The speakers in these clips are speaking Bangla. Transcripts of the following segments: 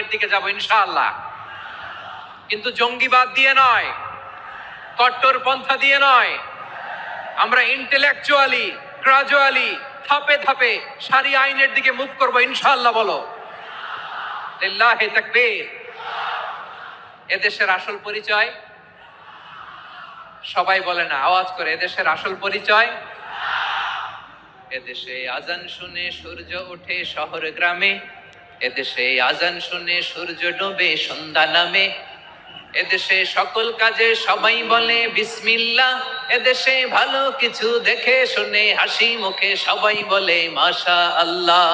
আইনের দিকে যাব ইনশাআল্লাহ, কিন্তু জঙ্গিবাদ দিয়ে নয়, কট্টরপন্থা দিয়ে নয়। আমরা ইন্টেলেকচুয়ালি, গ্রাজুয়ালি, ধাপে ধাপে শারিয়া আইনের দিকে মুভ করব ইনশাআল্লাহ। বলো লিল্লাহি তাকবীর। এদেশের আসল পরিচয় সবাই বলে না, আওয়াজ করে, এদেশের আসল পরিচয়। এদেশে আজান শুনে সূর্য ওঠে শহর গ্রামে, এদেশে আজান শুনে সূর্য ডোবে সন্ধ্যা নামে, এদেশে সকল কাজে সবাই বলে বিসমিল্লাহ, এদেশে ভালো কিছু দেখে শুনে হাসি মুখে সবাই বলে মাশা আল্লাহ।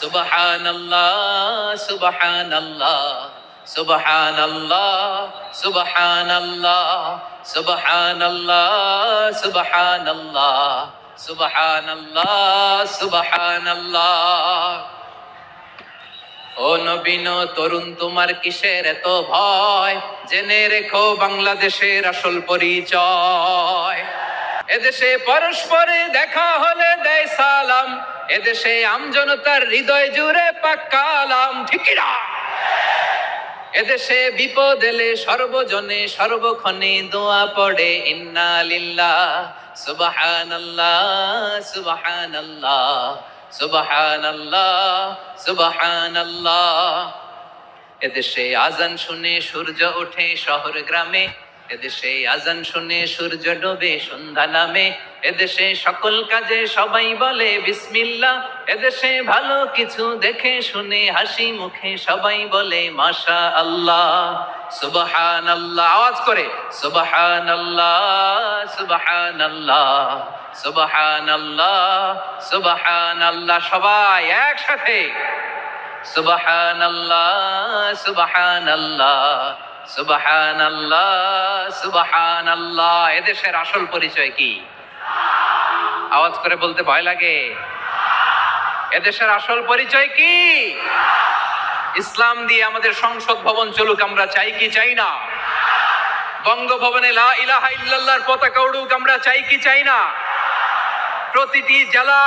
সুবহানাল্লাহ সুবহানাল্লাহ সুবহানাল্লাহ সুবহানাল্লাহ সুবহানাল্লাহ সুবহানাল্লাহ সুবহানাল্লাহ সুবহানাল্লাহ। ও নবীন তরুণ, তোমার কিসের এত ভয়? জেনে রেখো বাংলাদেশের আসল পরিচয়। এদেশে পরস্পরে দেখা হলে দেয় সালাম, এদেশে আমজনতার হৃদয় জুড়ে পাক্কা আলাম, ঠিক না? এদেশে বিপদ এলে সর্বজনে সর্বক্ষণে দোয়া পড়ে ইন্না লিল্লাহ সুবহানাল্লাহ সুবহানাল্লাহ সুবহানাল্লাহ সুবহানাল্লাহ। এদেশে আজান শুনে সূর্য ওঠে শহর গ্রামে, এদেশে আজান শুনে সূর্য ডোবে সন্ধ্যা নামে, এদেশে সকল কাজে সবাই বলে বিসমিল্লাহ, এদেশে ভালো কিছু দেখে শুনে হাসি মুখে সবাই বলে মাশা আল্লাহ। সুবহানাল্লাহ, আওয়াজ করে সুবহানাল্লাহ সুবহানাল্লাহ সুবহানাল্লাহ সুবহানাল্লাহ। সবাই একসাথে সুবহানাল্লাহ সুবহানাল্লাহ সুবহানাল্লাহ সুবহানাল্লাহ। এদেশের আসল পরিচয় কি? আওয়াজ করে বলতে ভয় লাগে। এদেশের আসল পরিচয় কি? ইসলাম দিয়ে আমাদের সংসদ ভবন চলুক, আমরা চাই কি চাই না? বঙ্গভবনে লা ইলাহা ইল্লাল্লাহর পতাকা উড়ুক, আমরা চাই কি চাই না? প্রতিটি জেলা